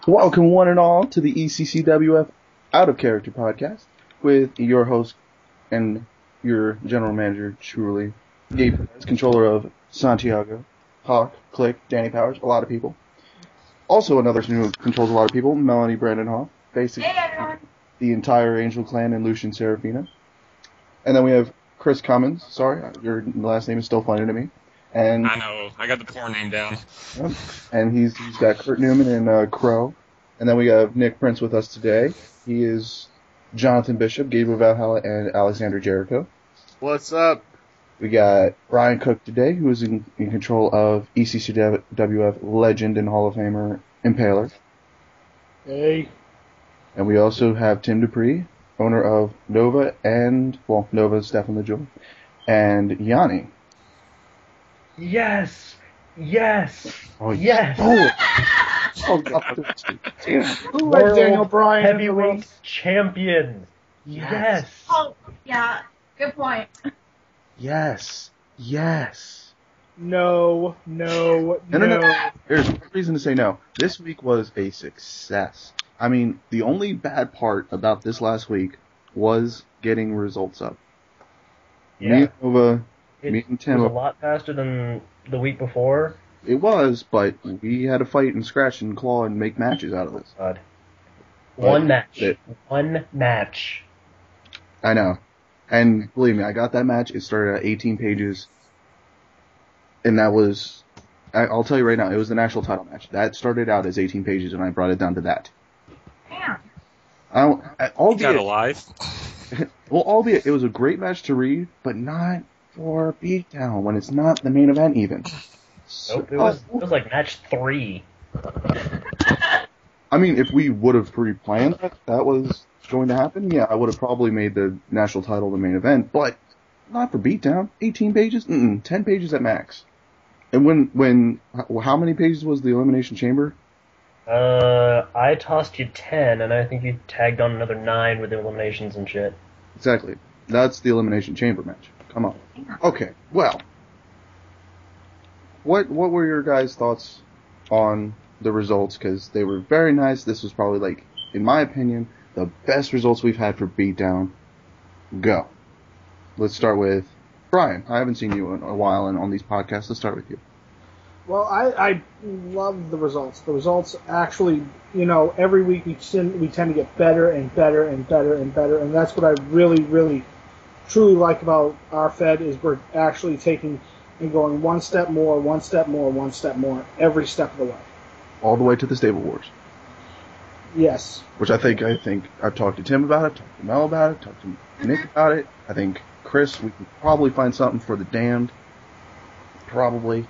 Welcome one and all to the ECCWF Out of Character podcast with your host and your general manager, truly, Gabe, Perez, controller of Santiago, Hawk, Click, Danny Powers, a lot of people. Also another who controls a lot of people, Melanie, Brandenhoff, basically the entire Angel Clan and Lucian Serafina. And then we have Chris Cummins. Sorry, your last name is still funny to me. And I know, I got the poor name down. Yep. And he's got Kurt Newman and Crow. And then we have Nick Prince with us today. He is Jonathan Bishop, Gabe Valhalla, and Alexander Jericho. What's up? We got Brian Cook today, who is in control of ECCWF legend and Hall of Famer Impaler. Hey. And we also have Tim Dupre, owner of Nova and, well, Nova's definitely Jewel, and Yanni. Yes! Yes! Oh, yes! Oh, Let Daniel Bryan heavyweight champion. Yes. Oh, yeah. Good point. Yes. No. There's no reason to say no. This week was a success. I mean, the only bad part about this last week was getting results up. Yeah. Me and Nova, me and Tim. It was a lot faster than the week before. It was, but we had to fight and scratch and claw and make matches out of this. God. One match. I know. And believe me, I got that match. It started at 18 pages. And that was, I'll tell you right now, it was the national title match. That started out as 18 pages, and I brought it down to that. Damn. Got alive. Well, albeit it was a great match to read, but not for beatdown when it's not the main event even. Nope, it was like match 3. I mean, if we would have pre-planned that was going to happen, yeah, I would have probably made the national title the main event, but not for beatdown. 18 pages? 10 pages at max. And how many pages was the Elimination Chamber? I tossed you 10, and I think you tagged on another 9 with the eliminations and shit. Exactly. That's the Elimination Chamber match. Come on. Okay, well. What were your guys' thoughts on the results? Because they were very nice. This was probably, like, in my opinion, the best results we've had for Beatdown. Go. Let's start with Brian. I haven't seen you in a while on these podcasts. Let's start with you. Well, I love the results. The results actually, every week we tend to get better and better and better and better, and that's what I really, really, truly like about our Fed is we're actually taking and going one step more, every step of the way. All the way to the Stable Wars. Yes. Which I think I've talked to Tim about it, talked to Mel about it, talked to Nick about it. I think Chris, we can probably find something for the Damned. Probably.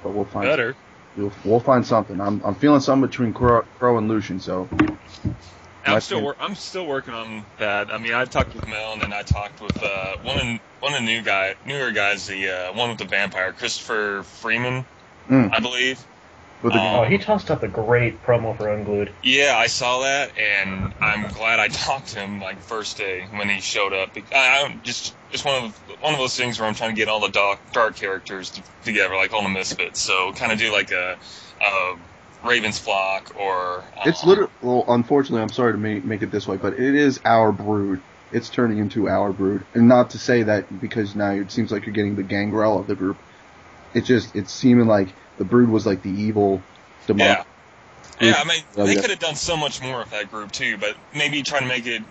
But we'll find better. We'll find something. I'm feeling something between Crow and Lucian, so. I'm still working on that. I mean, I talked with Mel, and then I talked with one of the newer guys, the one with the vampire, Christopher Freeman, I believe. He tossed up a great promo for Unglued. Yeah, I saw that, and I'm glad I talked to him like first day when he showed up. I'm just one of those things where I'm trying to get all the dark characters together, like all the misfits. So kind of do like a Raven's Flock or... It's literally... Well, unfortunately, I'm sorry to make it this way, but it is our brood. It's turning into our brood. And not to say that because now it seems like you're getting the gangrel of the group. It's seeming like the brood was like the evil demonic. Yeah, I mean, they could have done so much more with that group, too, but maybe try to make it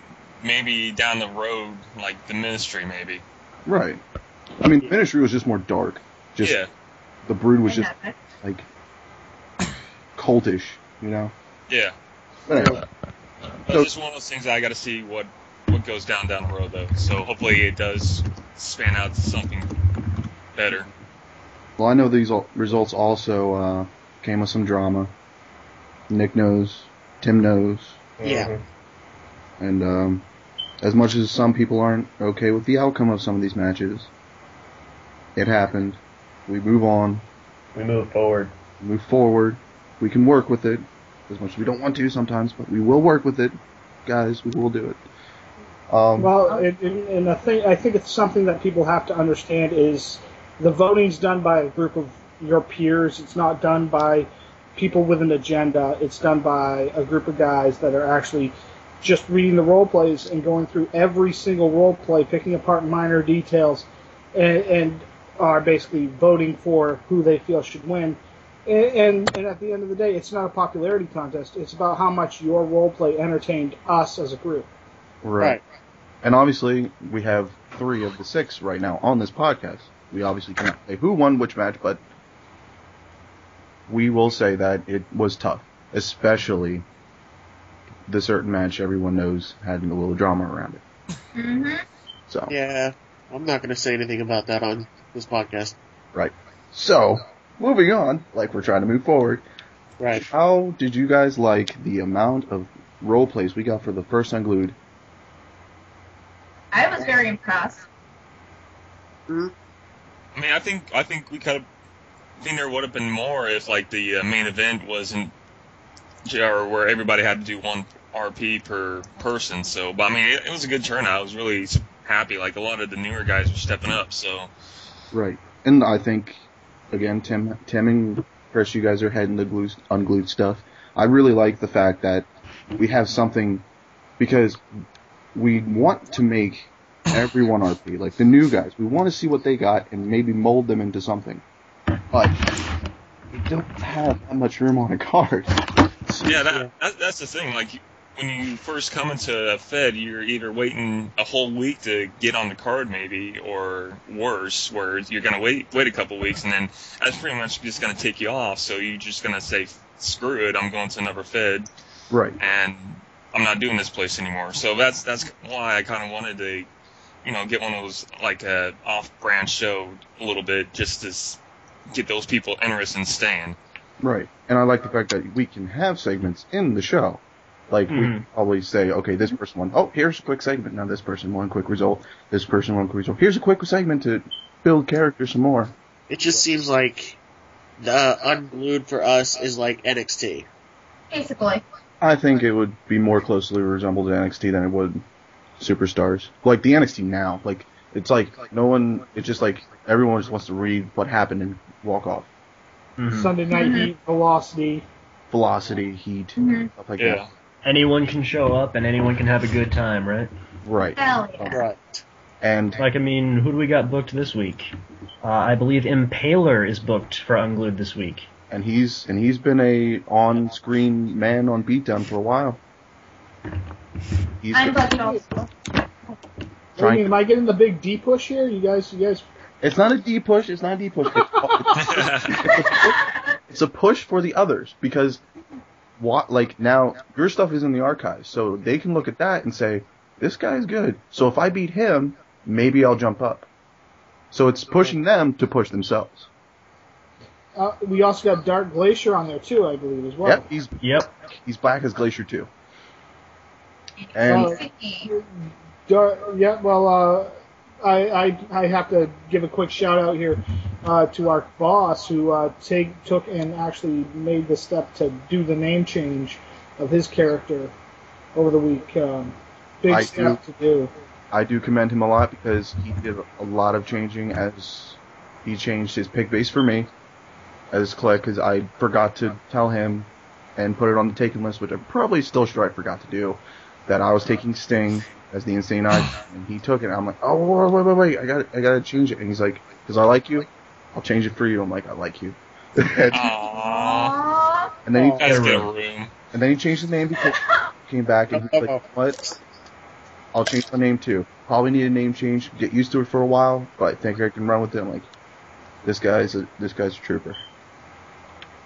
maybe down the road, like the Ministry, maybe. Right. I mean, the Ministry was just more dark. The brood was just, like... cultish, Yeah. Anyway. It's just one of those things that I got to see what goes down the road, though. So hopefully it does span out to something better. Well, I know these results also came with some drama. Nick knows, Tim knows. Yeah. And as much as some people aren't okay with the outcome of some of these matches, it happened. We move on. We move forward. We can work with it, as much as we don't want to sometimes, but we will work with it. Guys, we will do it. I think it's something that people have to understand is the voting's done by a group of your peers. It's not done by people with an agenda. It's done by a group of guys that are actually just reading the role plays and going through every single role play, picking apart minor details, and are basically voting for who they feel should win. And at the end of the day, it's not a popularity contest. It's about how much your role play entertained us as a group. Right. And obviously, we have 3 of the 6 right now on this podcast. We obviously can't say who won which match, but we will say that it was tough, especially the certain match everyone knows had a little drama around it. Mm-hmm. So Yeah, I'm not going to say anything about that on this podcast. Right. So, moving on, like we're trying to move forward. Right. How did you guys like the amount of role plays we got for the first Unglued? I was very impressed. Mm-hmm. I mean, I think we could have. I think there would have been more if like the main event wasn't, or where everybody had to do 1 RP per person. So, but I mean, it was a good turnout. I was really happy. Like a lot of the newer guys were stepping up. So. Right. And I think, again, Tim and Chris, you guys are heading the Unglued stuff. I really like the fact that we have something, because we want to make everyone RP, like the new guys. We want to see what they got and maybe mold them into something. But we don't have that much room on a card. Yeah, that's the thing. Like, when you first come into a Fed, you're either waiting a whole week to get on the card, maybe, or worse, where you're going to wait a couple weeks, and then that's pretty much just going to take you off. So you're just going to say, screw it, I'm going to another Fed. Right. And I'm not doing this place anymore. So that's why I kind of wanted to, get one of those, like, off-brand show a little bit, just to get those people interested in staying. Right. And I like the fact that we can have segments in the show. Like, we always say, okay, this person won. Oh, here's a quick segment. Now this person won, quick result. This person won, quick result. Here's a quick segment to build characters some more. It just seems like the Unglued for us is like NXT. Basically. I think it would be more closely resembled to NXT than it would Superstars. Like, the NXT now. Like, it's like, it's just like, everyone just wants to read what happened and walk off. Mm-hmm. Sunday Night Heat, Velocity, Heat, stuff like that. Anyone can show up and anyone can have a good time, right? Right. Hell yeah. Right. And Like, I mean, who do we got booked this week? I believe Impaler is booked for Unglued this week. and he's been a on-screen man on Beatdown for a while. I'm booked also. Am I getting the big D push here? You guys. It's not a D push. It's not a D push. It's a push for the others, because now your stuff is in the archives, so they can look at that and say, this guy's good. So if I beat him, maybe I'll jump up. So it's pushing them to push themselves. We also got Dark Glacier on there too, I believe, as well. Yep, he's back as Glacier too. And I have to give a quick shout out here to our boss who took and actually made the step to do the name change of his character over the week. Big step to do. I do commend him a lot, because he did a lot of changing as he changed his pick base for me as Click, because I forgot to tell him and put it on the taken list, which I probably still sure I forgot to do, that I was taking Sting as the Insane Icon, and he took it, and I'm like, oh, wait, I gotta change it, and he's like, because I like you, I'll change it for you. I'm like, I like you. Aww. And then he changed the name because he came back, and he's like, what? I'll change my name too. Probably need a name change, get used to it for a while, but I think I can run with it. I'm like, this guy's a trooper.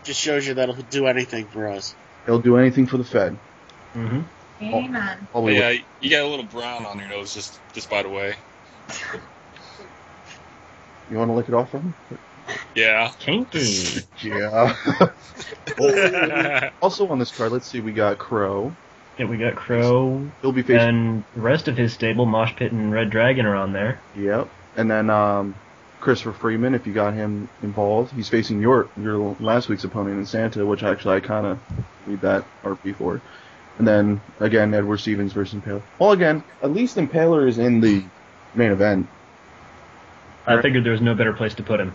Just shows you that he'll do anything for us. He'll do anything for the Fed. Mm-hmm. Amen. Yeah, you got a little brown on your nose, just by the way. You want to lick it off from him? Yeah. Kinky. Yeah. Also on this card, let's see, we got Crow. Yeah, we got Crow. He'll be facing. And the rest of his stable, Mosh Pit and Red Dragon, are on there. Yep. And then Christopher Freeman, if you got him involved, he's facing your last week's opponent in Santa, which actually I kind of need that RP for. And then, again, Edward Stevens versus Impaler. Well, again, at least Impaler is in the main event. I figured there was no better place to put him.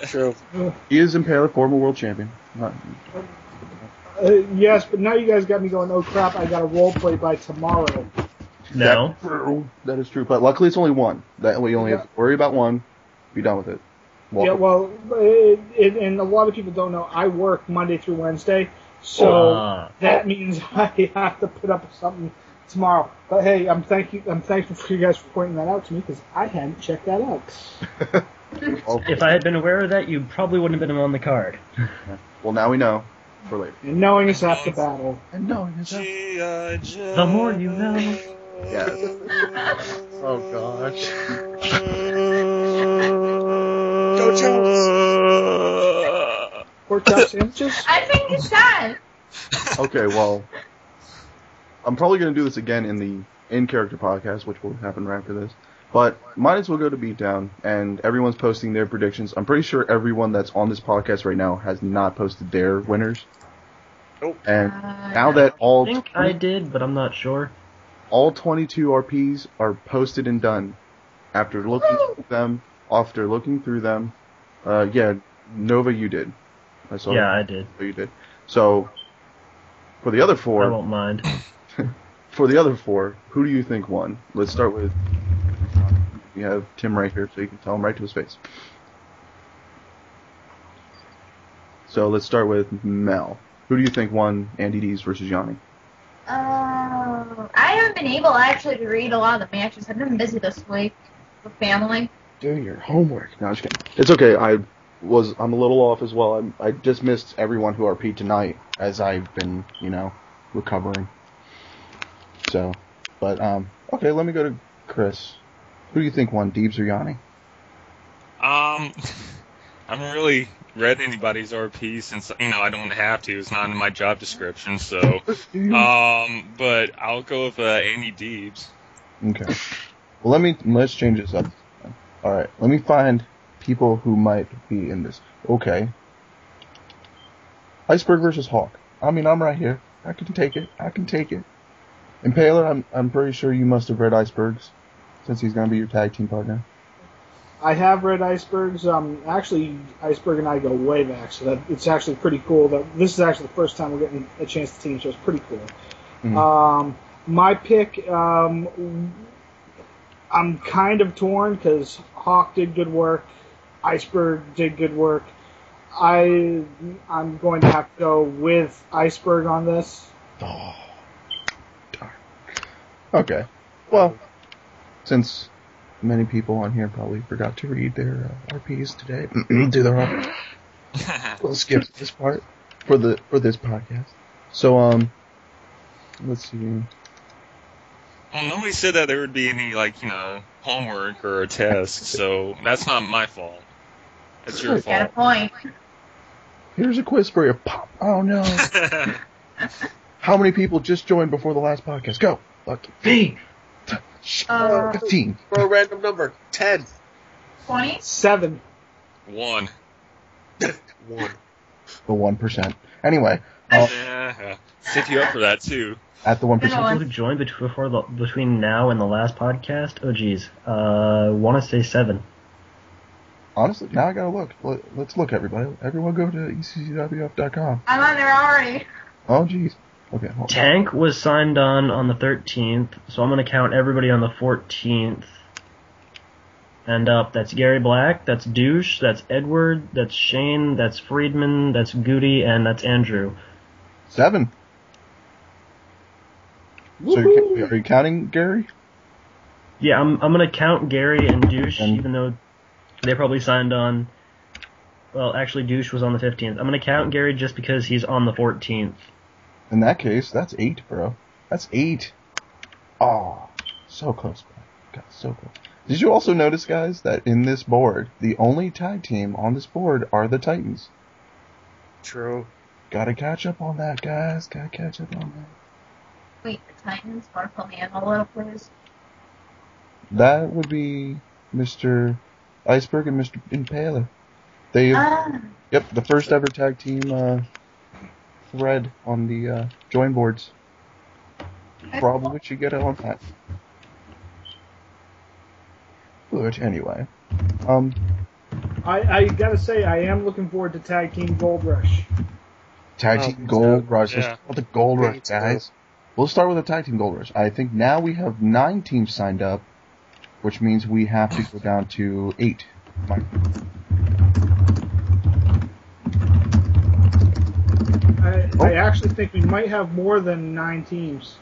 True. He is Impaler, former world champion. Not, Yes, but now you guys got me going, oh crap, I got a role play by tomorrow. No. That is true, but luckily it's only one. That way you only have to worry about one, be done with it. Yeah, well, and a lot of people don't know, I work Monday through Wednesday, so that means I have to put up something tomorrow. But hey, I'm thankful for you guys for pointing that out to me, because I hadn't checked that out. If I had been aware of that, you probably wouldn't have been on the card. Well, now we know for later. And knowing is half the battle. And knowing is G.I. Joe. The more you know. Yeah. Oh gosh. Go Jones! Pork chop sandwiches? I think it's done. Okay, well, I'm probably going to do this again in the in-character podcast, which will happen right after this. But might as well go to Beatdown, and everyone's posting their predictions. I'm pretty sure everyone that's on this podcast right now has not posted their winners. Nope. And now that I think I did, but I'm not sure. all 22 RPs are posted and done, after looking through them, yeah, Nova, you did. I saw. Yeah, I did. You did. So, for the other I four, won't mind. who do you think won? Let's start with. You have Tim right here, so you can tell him right to his face. So let's start with Mel. Who do you think won Andy D's versus Yanni? I haven't been able actually to read a lot of the matches. I've been busy this week with family. Do your homework. No, I'm just kidding. It's okay. I'm a little off as well. I just missed everyone who RP'd tonight as I've been, recovering. So, but okay. Let me go to Chris. Who do you think won, Deebs or Yanni? I haven't really read anybody's RP since I don't have to. It's not in my job description. So, but I'll go with Andy Deebs. Okay. Well, let's change this up. All right. Let me find people who might be in this. Okay. Iceberg versus Hawk. I mean, I'm right here. I can take it. Impaler, I'm pretty sure you must have read Icebergs, since he's going to be your tag team partner. I have read Icebergs. Actually, Iceberg and I go way back, so that it's actually pretty cool. That this is actually the first time we're getting a chance to team, so it's pretty cool. Mm-hmm. My pick, I'm kind of torn because Hawk did good work, Iceberg did good work. I'm going to have to go with Iceberg on this. Oh, darn. Okay. Well, since many people on here probably forgot to read their RPs today, do their homework. We'll skip this part for this podcast. So let's see. Well, nobody said that there would be any homework or a test, so that's not my fault. That's your fault. Got a point. Here's a quiz for you. Pop. Oh no. How many people just joined before the last podcast? Go. Lucky. 15. For a random number. 10. 20? 7. 1. 1. The 1%. Anyway. Set you up for that, too. At the 1%. People who joined between now and the last podcast? Oh, geez. Want to say 7. Honestly, now I gotta look. Let's look, everybody. Everyone go to ECCWF.com. I'm on there already. Oh, geez. Okay, hold on. Tank was signed on the 13th, so I'm going to count everybody on the 14th. And up, that's Gary Black, that's Douche, that's Edward, that's Shane, that's Friedman, that's Goody, and that's Andrew. 7. So are you counting Gary? Yeah, I'm going to count Gary and Douche, even though they probably signed on. Well, actually, Douche was on the 15th. I'm going to count Gary just because he's on the 14th. In that case, that's 8, bro. That's 8. Oh, so close, bro. God, so close. Did you also notice, guys, that in this board, the only tag team on this board are the Titans? True. Gotta catch up on that, guys. Gotta catch up on that. Wait, the Titans? Want to fill me in a little, please? That would be Mr. Iceberg and Mr. Impaler. Yep, the first ever tag team thread on the join boards. Probably should get it on that. But anyway, I gotta say I am looking forward to Tag Team Gold Rush. Tag team gold rush. Yeah. Let's call it the gold rush, guys. We'll start with the tag team gold rush. I think now we have 9 teams signed up, which means we have to go down to 8. I actually think we might have more than 9 teams.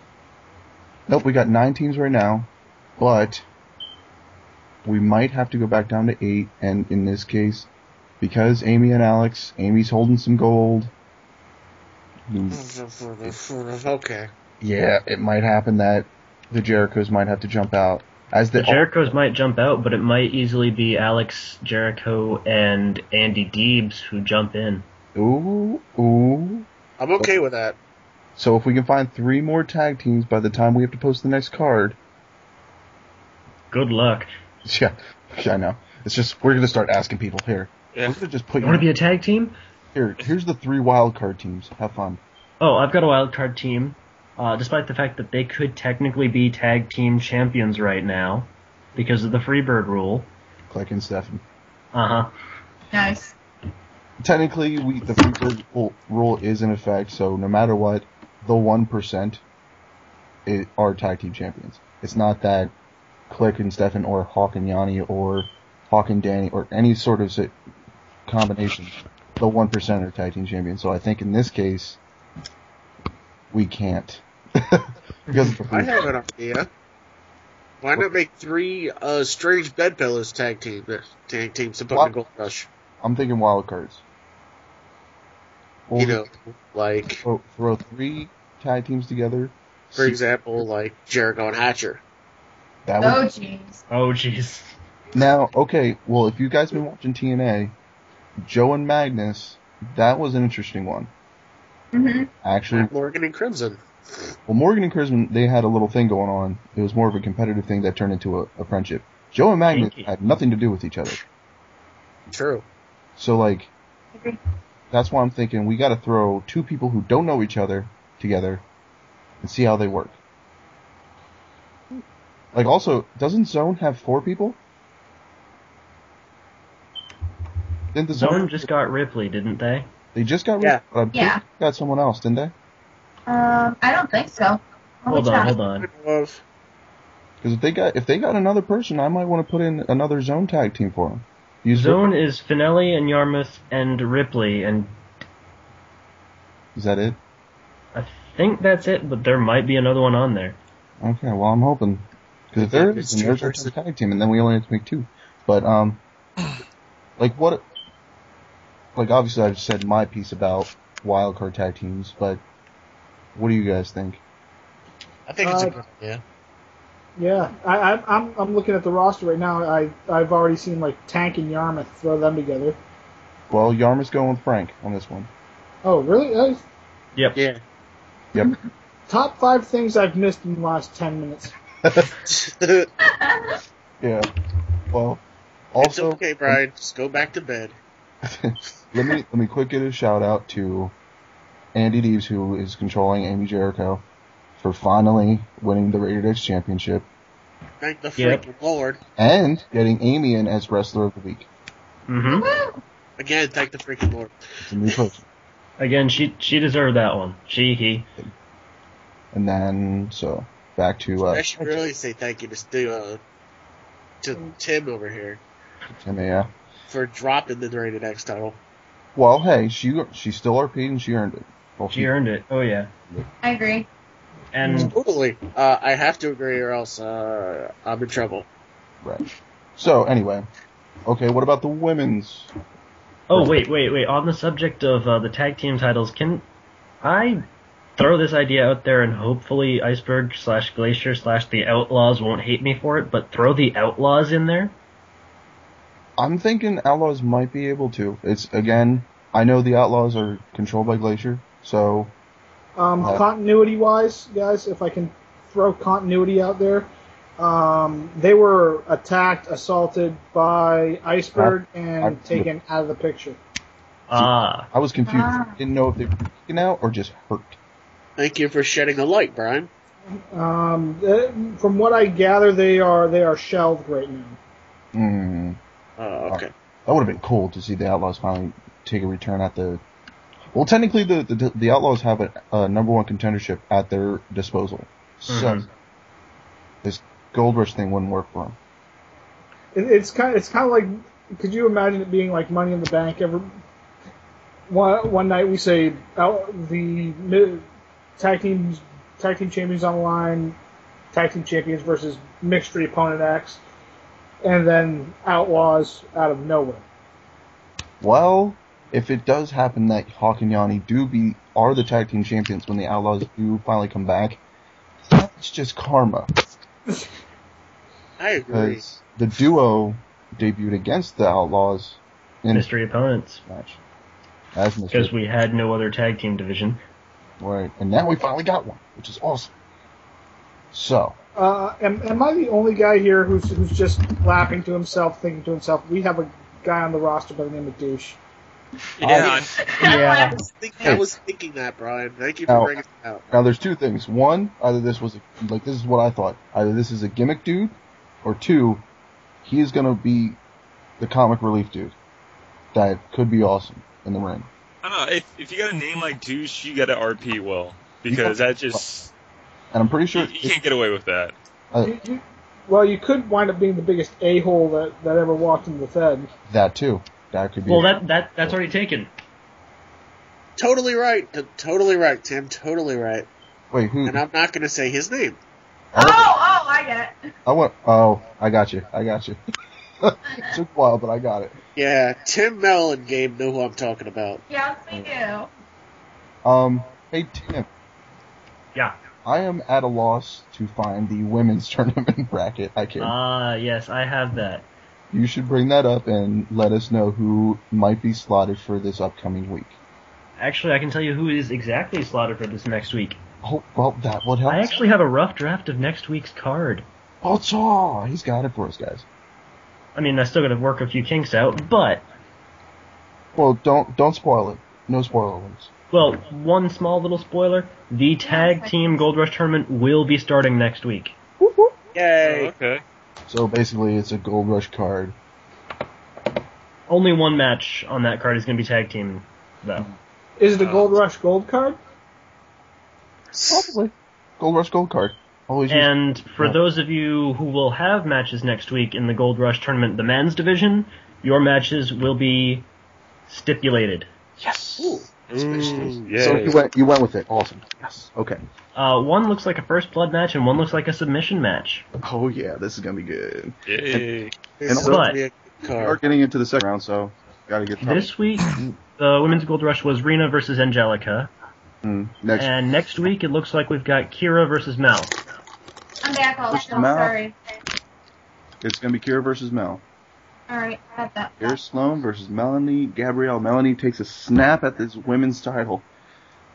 Nope, we got 9 teams right now, but we might have to go back down to 8, and in this case, because Amy and Alex, Amy's holding some gold. Okay. Yeah, it might happen that the Jerichos might have to jump out. The Jerichos might jump out, but it might easily be Alex Jericho and Andy Deebs who jump in. Ooh. I'm okay with that. So if we can find 3 more tag teams by the time we have to post the next card. Good luck. Yeah, I know. It's just, we're going to start asking people here. Yeah. We're going to just put You want to be a tag team? Here's the 3 wild card teams. Have fun. Oh, I've got a wild card team. Despite the fact that they could technically be tag team champions right now because of the Freebird rule. Click and Stefan. Uh-huh. Nice. Technically, the Freebird rule is in effect, so no matter what, the 1% are tag team champions. It's not that Click and Stefan or Hawk and Yanni or Hawk and Danny or any sort of combination. The 1% are tag team champions. So I think in this case, we can't. Because I have an idea. Why not make 3 strange bedfellows tag teams to put in the Gold Rush? I'm thinking wild cards. You know, like throw 3 tag teams together. for example, like Jericho and Hatcher. That Oh, would, jeez. Oh, jeez. now, okay, well, if you guys have been watching TNA, Joe and Magnus, that was an interesting one. Mm-hmm. Actually, Morgan and Crimson. well, Morgan and Crimson, they had a little thing going on. It was more of a competitive thing that turned into a friendship. Joe and Magnus had nothing to do with each other. True. So, like, Agree. that's why I'm thinking we gotta throw 2 people who don't know each other together and see how they work. Like, also, doesn't Zone have 4 people? Didn't the Zone just got Ripley, didn't they? They just got Yeah. but I'm pretty sure they got someone else, didn't they? I don't think so. Hold on. Because if they got another person, I might want to put in another Zone tag team for them. Zone is Finelli and Yarmouth and Ripley, and Is that it? I think that's it, but there might be another one on there. Okay, well, I'm hoping. Because if there is, then there's our tag team, and then we only have to make 2. But, like, what... Like, obviously, I've said my piece about wildcard tag teams, but what do you guys think? I think it's a good idea. Yeah, I'm looking at the roster right now. I've already seen like Tank and Yarmouth throw them together. Well, Yarmouth's going with Frank on this one. Oh, really? Yep. Yeah. Yep. Top 5 things I've missed in the last 10 minutes. Yeah. Well, It's also... okay, Brian. Just go back to bed. let me quick give a shout out to Andy Deebs, who is controlling Amy Jericho, for finally winning the Rated X Championship Thank the freaking Lord. and getting Amy in as Wrestler of the Week. Mm-hmm. Again, thank the freaking Lord. It's a new person. Again, she deserved that one. He. And then, so, back to... I should really say thank you to Tim over here yeah. for dropping the Rated X title. Well, hey, she's still RP and she earned it. Well, She earned it. Oh, yeah. I agree. And Totally. I have to agree or else I'm in trouble. Right. So, anyway. Okay, what about the women's? oh, wait. On the subject of the tag team titles, can I throw this idea out there and hopefully Iceberg / Glacier / the Outlaws won't hate me for it, but throw the Outlaws in there? I'm thinking Outlaws might be able to. It's, again, I know the Outlaws are controlled by Glacier, so... Continuity-wise, guys, if I can throw continuity out there, they were attacked, assaulted by Iceberg, and taken out of the picture. Ah. I was confused. Didn't know if they were taken out or just hurt. Thank you for shedding a light, Brian. From what I gather, they are shelved right now. Oh, okay. That would have been cool to see the Outlaws finally take a return at the Well, technically, the Outlaws have a number one contendership at their disposal. So, this Gold Rush thing wouldn't work for them. It's kind of like, could you imagine it being like Money in the Bank? One night we say the tag team champions on the line, tag team champions versus mystery opponent X, and then Outlaws out of nowhere. Well, if it does happen that Hawk and Yanni are the tag team champions when the Outlaws do finally come back, that's just karma. I agree. Because the duo debuted against the Outlaws in Mystery opponents. match. As mystery. Because we had no other tag team division. Right, and now we finally got one, which is awesome. So. Am I the only guy here who's just laughing to himself, thinking to himself, we have a guy on the roster by the name of Douche? Yeah. Yeah. I was thinking that, Brian. Thank you for bringing it out. Now, there's two things. One, either this is what I thought. Either this is a gimmick dude, or two, he is going to be the comic relief dude that could be awesome in the ring. I don't know. If you got a name like Douche, you got to RP well. Because that just... And I'm pretty sure... You can't get away with that. You could wind up being the biggest a-hole that ever walked into the Fed. That, too. That could be... Well, that's already taken. Totally right. Totally right, Tim. Totally right. Wait, who... And I'm not going to say his name. I get it. I got you. It took a while, but I got it. Yeah, Tim, Mel, and Gabe know who I'm talking about. Yes, we do. Hey, Tim. Yeah. I am at a loss to find the women's tournament bracket. I can. Yes, I have that. You should bring that up and let us know who might be slotted for this upcoming week. Actually, I can tell you who is exactly slotted for this next week. Oh, well, that would help. I actually have a rough draft of next week's card. Oh, he's got it for us, guys. I mean, I still got to work a few kinks out, but... Well, don't spoil it. No spoilers. Well, one small little spoiler, the Tag Team Gold Rush Tournament will be starting next week. Yay! Okay. So basically, it's a Gold Rush card. Only one match on that card is going to be Tag Team, though. Is it a Gold Rush Gold card? Probably. Gold Rush Gold card. Always And for those of you who will have matches next week in the Gold Rush Tournament, the men's division, your matches will be stipulated. Yes! Ooh. Yeah. So you went with it. Awesome. Yes. Okay. One looks like a First Blood match, and one looks like a submission match. Oh yeah, this is gonna be good. Yay. This also- will be a good We're card. getting into the second round, so gotta get started. This week, the Women's Gold Rush was Rena versus Angelica. Next. And next week, it looks like we've got Kira versus Mel. I'm back also. Mel. Sorry. It's gonna be Kira versus Mel. Alright, I got that. Kira Sloan versus Melanie Gabrielle. Melanie takes a snap at this women's title,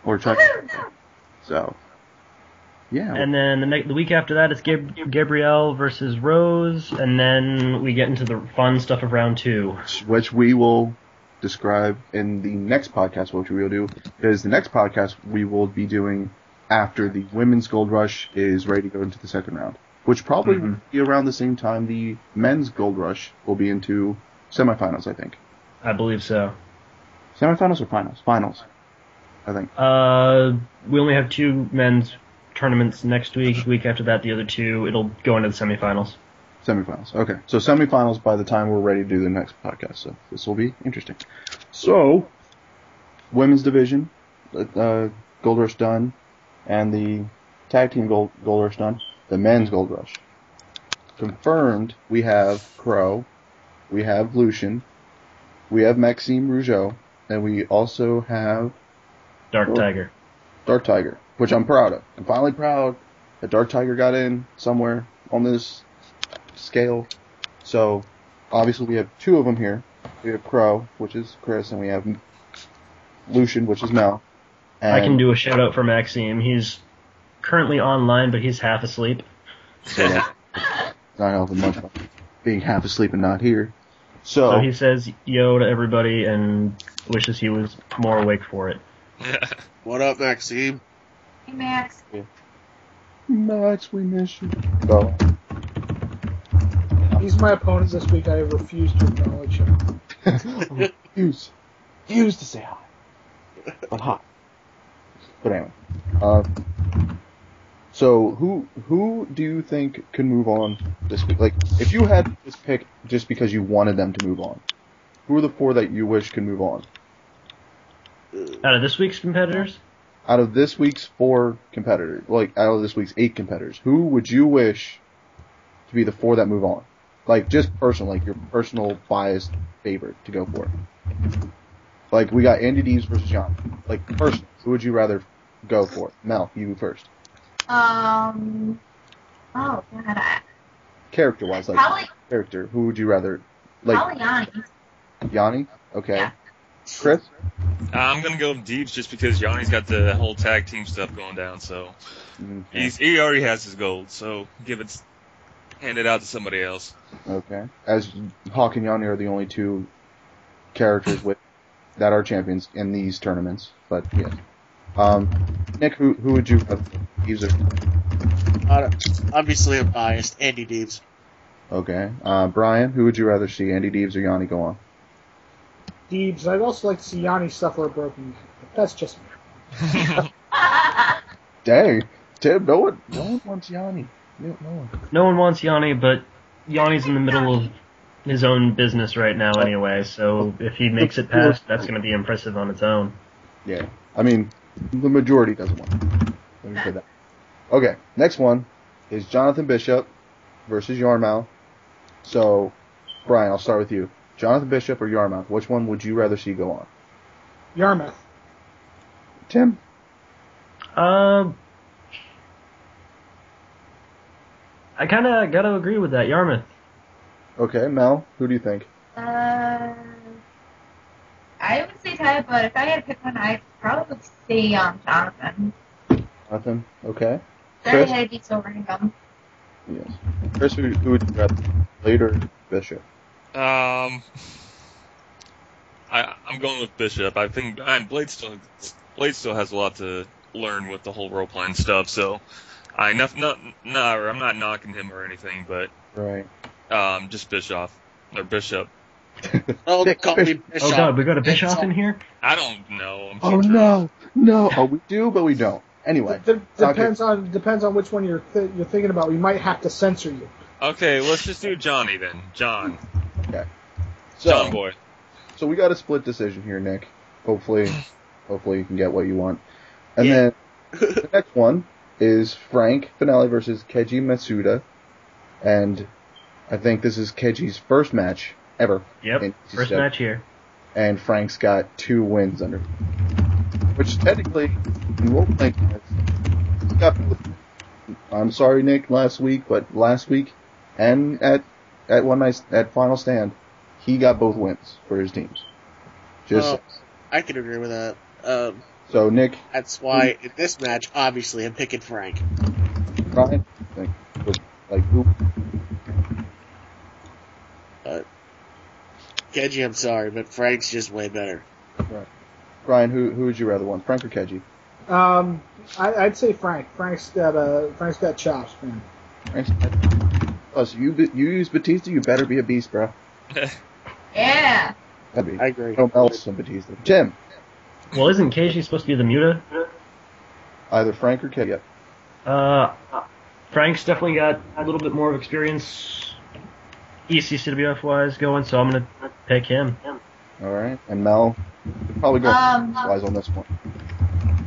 or try. So, yeah. And then the week after that, it's Gabrielle versus Rose, and then we get into the fun stuff of round 2. Which we will describe in the next podcast, which we will do, because the next podcast we will be doing after the Women's Gold Rush is ready to go into the second round, which probably will be around the same time the Men's Gold Rush will be into semifinals, I think. I believe so. Semifinals or finals? Finals, I think. We only have 2 men's tournaments next week. The week after that, the other 2, it'll go into the semifinals. Semifinals. Okay. So semifinals by the time we're ready to do the next podcast. So this will be interesting. So, women's division, Gold Rush done, and the tag team Gold Rush done. The men's Gold Rush. Confirmed, we have Crow, we have Lucian, we have Maxime Rougeau, and we also have Dark Tiger. Dark Tiger, which I'm proud of. I'm finally proud that Dark Tiger got in somewhere on this scale. So, obviously we have 2 of them here. We have Crow, which is Chris, and we have Lucian, which is Mel. And I can do a shout out for Maxime. He's currently online, but he's half asleep. So that's not helping much by being half asleep and not here. So he says yo to everybody and wishes he was more awake for it. What up, Maxime? Hey, Max. Max, we miss you. So, He's my opponent this week. I refuse to acknowledge him. Use to say hi. but hot. But anyway, so who do you think can move on this week? Like, if you had this pick just because you wanted them to move on, who are the 4 that you wish can move on? Out of this week's competitors? Out of this week's 4 competitors, like out of this week's 8 competitors, who would you wish to be the 4 that move on? Like, just personal, like your personal biased favorite to go for. Like, we got Andy Deves versus John. Like, personal, who would you rather go for? Mel, you first. Oh God. Character-wise, like Probably- character, who would you rather? Like Probably Yanni. Yanni? Okay. Yeah. Chris? I'm gonna go with Deeps just because Yanni's got the whole tag team stuff going down. So Okay. he already has his gold. So hand it out to somebody else. Okay. As Hawk and Yanni are the only 2 characters that are champions in these tournaments, but yes. Nick, who would you have user? Obviously, I'm biased. Andy Deves. Okay. Brian, who would you rather see, Andy Deves or Yanni go on? Deebs. I'd also like to see Yanni suffer a broken neck. But that's just me. Dang. Tim, no one wants Yanni. No one. No one wants Yanni, but Yanni's in the middle of his own business right now anyway, so if he makes it past, that's going to be impressive on its own. Yeah. I mean, the majority doesn't want him. Let me say that. Okay. Next one is Jonathan Bishop versus Yarmouth. So, Brian, I'll start with you. Jonathan Bishop or Yarmouth? Which one would you rather see go on? Yarmouth. Tim? I kind of got to agree with that, Yarmouth. Okay. Mel, who do you think? I would say Ty, but if I had to pick one, I'd probably say Jonathan. Jonathan? Okay. Very Chris? heavy silver income. Yes. Chris, who would you rather? Later, Bishop. I'm going with Bishop. I think Blade still has a lot to learn with the whole role playing stuff. So I'm not knocking him or anything, but Right. just Bishop. Oh, they call me Bishop. Oh god, we got a Bischoff in here? I don't know. Oh no! Oh, we do, but we don't. Anyway, Depends on which one you're thinking about. We might have to censor you. Okay, let's just do Johnny then. John. Okay. So, John boy. So we got a split decision here, Nick. Hopefully you can get what you want. And Yeah. then the next one is Frank Finale versus Keiji Matsuda, and I think this is Keiji's first match ever. Yep, in first ECCW. match here. And Frank's got 2 wins under, which technically in role playing he's got. I'm sorry, Nick. Last week and at one night at Final Stand, he got both wins for his teams. I can agree with that. So Nick, That's why in this match, obviously, I'm picking Frank. Brian, like who? Keiji, I'm sorry, but Frank's just way better. Right. Brian, who would you rather want, Frank or Keiji? I'd say Frank. Frank's got chops, man. Frank's. Plus, you use Batista, you better be a beast, bro. Yeah. That'd be. I agree. No else than Batista. Tim, Well, isn't Keiji supposed to be the Muta? either Frank or Keiji. Frank's definitely got a little bit more of experience ECCWF wise going, so I'm gonna pick him. All right, and Mel, you'll probably go wise on this one.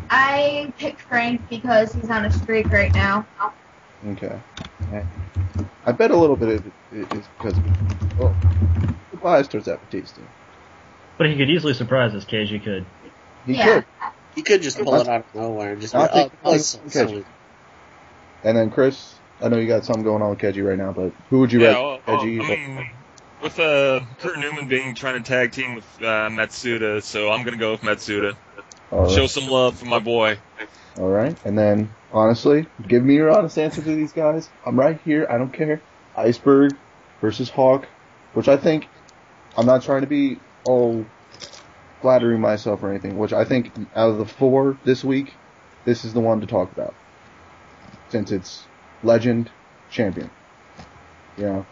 I picked Frank because he's on a streak right now. Okay. I bet a little bit of it is because the bias towards that Batista. But he could easily surprise us, Keiji could. He Yeah. could. He could just pull it out of nowhere and just be I like, think- oh, Keiji. And then Chris, I know you got something going on with Keiji right now, but who would you rather, Keiji? I mean, with Kurt Newman trying to tag team with Matsuda, so I'm gonna go with Matsuda. All right. Show some love for my boy. All right, and then honestly, give me your honest answer to these guys. I'm right here. I don't care. Iceberg versus Hawk, which I think I'm not trying to be all flattering myself or anything. Which I think out of the 4 this week, this is the one to talk about, since it's legend champion. You know,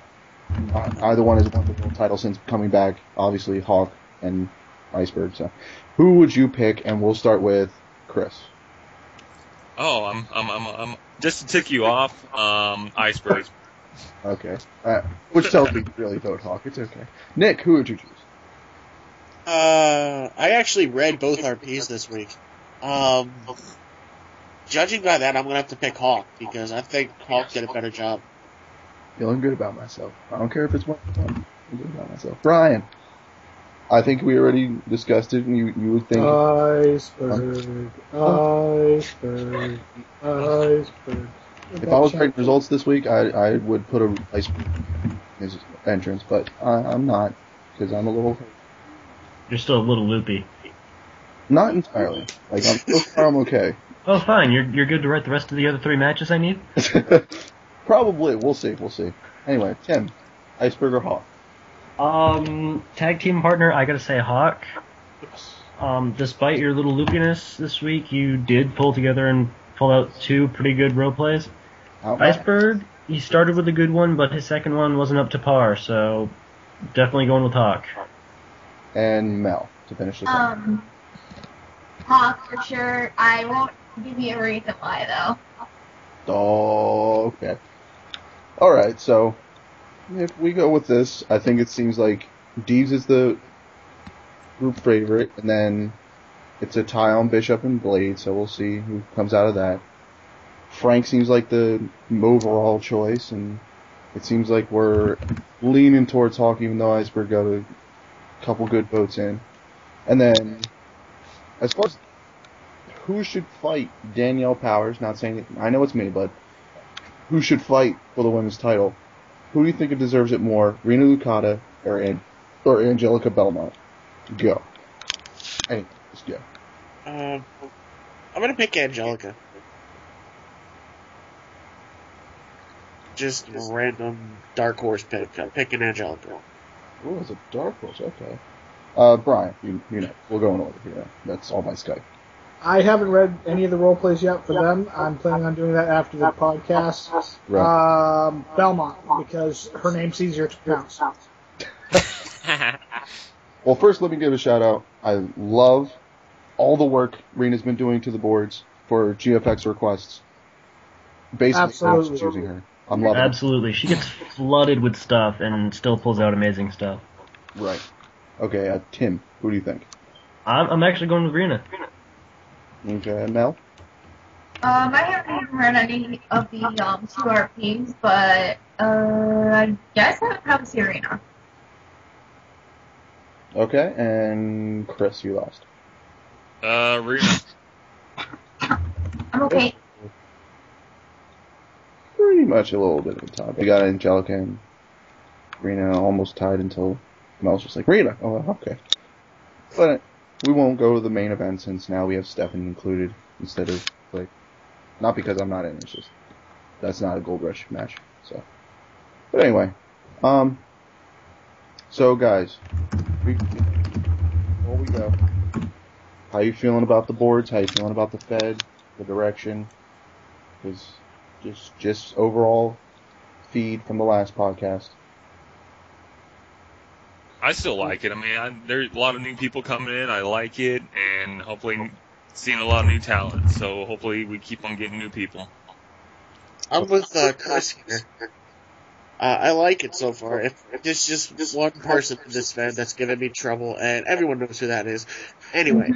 either one has won the world title since coming back. Obviously, Hawk and Iceberg. So, who would you pick? And we'll start with Chris. Oh, I'm just to tick you off. Iceberg. Okay. Which tells me to really vote Hawk. It's okay. Nick, who would you choose? I actually read both RPs this week. Judging by that, I'm gonna have to pick Hawk because I think Hawk did a better job. Feeling good about myself. I don't care if it's one. I'm good about myself. Brian. I think we already discussed it, and you would think... Iceberg. If I was writing results this week, I would put a Iceberg in his entrance, but I'm not, because I'm a little... You're still a little loopy. Not entirely. Like, so far I'm okay. Oh, fine. You're good to write the rest of the other 3 matches I need? Probably. We'll see. Anyway, Tim, Iceberg or Hawk? Tag team partner, I gotta say Hawk. Despite your little loopiness this week, you did pull together and pull out 2 pretty good role plays. Iceberg, he started with a good one, but his second one wasn't up to par, so definitely going with Hawk. And Mel, to finish this up. Hawk for sure. I won't give you a reason why, though. Oh, okay. Alright, so... if we go with this, I think it seems like Deeves is the group favorite, and then it's a tie on Bishop and Blade, so we'll see who comes out of that. Frank seems like the overall choice, and it seems like we're leaning towards Hawk, even though Iceberg got a couple good votes in. And then, as far as who should fight Danielle Powers, not saying it, I know it's me, but who should fight for the women's title? Who do you think it deserves it more, Rena Lucata or Angelica Belmont? Go. Hey, just go. I'm gonna pick Angelica. Just random dark horse pick. I'm picking Angelica. Oh, it's a dark horse. Okay. Brian, you know, we'll go in order here. That's all by Skype. I haven't read any of the role plays yet for them. I'm planning on doing that after the podcast. Right. Belmont, because her name's easier to pronounce. Well, first, let me give a shout out. I love all the work Rena's been doing to the boards for GFX requests. Basically, Absolutely. just using her. I'm loving it. Absolutely. She gets flooded with stuff and still pulls out amazing stuff. Right. Okay, Tim, who do you think? I'm actually going with Rena. Okay, Mel? I haven't even read any of the 2 RPs, but I guess I would probably see Arena. Okay, and Chris, you lost. Rena. I'm okay. Pretty much a little bit of a tie. We got Angelica and Rena almost tied until Mel's just like, Rena! Oh, okay. But we won't go to the main event since now we have Stefan included instead of, like, not because I'm not in, it's just, that's not a Gold Rush match, so. But anyway, so guys, before we go, how you feeling about the boards? How you feeling about the Fed, the direction? Because just overall feed from the last podcast. I still like it. I mean, there's a lot of new people coming in. I like it, and hopefully seeing a lot of new talent. So hopefully we keep on getting new people. I'm with Chris here. I like it so far. If there's just one person in this Fed that's giving me trouble, and everyone knows who that is. Anyway,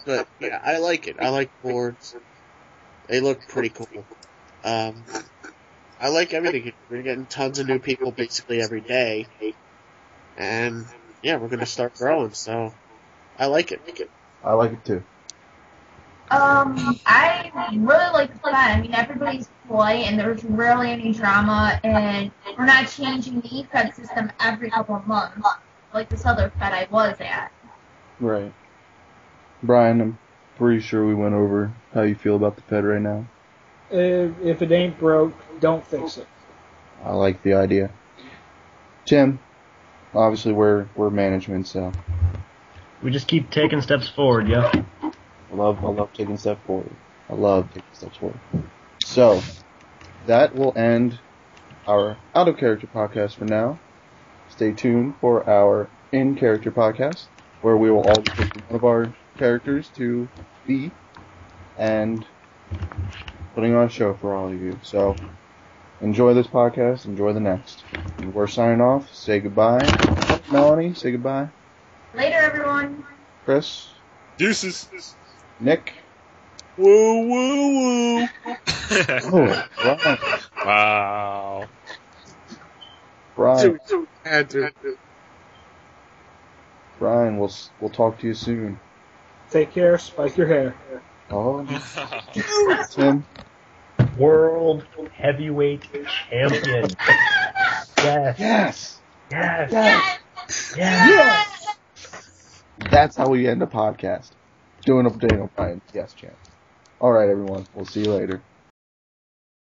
but yeah, I like it. I like boards. They look pretty cool. I like everything. We're getting tons of new people basically every day. And yeah, we're gonna start growing, so I like it. I like it too. I really like the Fed. I mean, everybody's polite, and there's rarely any drama, and we're not changing the E-Fed system every couple of months, like this other Fed I was at. Right. Brian, I'm pretty sure we went over how you feel about the Fed right now. If it ain't broke, don't fix it. I like the idea. Tim, obviously we're management, so We just keep taking steps forward, yeah. I love taking steps forward. I love taking steps forward. So, that will end our out-of-character podcast for now. Stay tuned for our in-character podcast. where we will all be picking one of our characters to be and putting on a show for all of you. So, enjoy this podcast, enjoy the next. And we're signing off. Say goodbye. Melanie, say goodbye. Later, everyone. Chris. Deuces. Nick. Woo, woo, woo. Oh, wow. Wow. Brian. Dude. Brian, we'll talk to you soon. Take care. Spike your hair. Oh, Tim. World heavyweight champion. Yes. Yes. Yes. Yes. Yes. That's how we end a podcast. Doing a Daniel Bryan yes chance. All right, everyone. We'll see you later.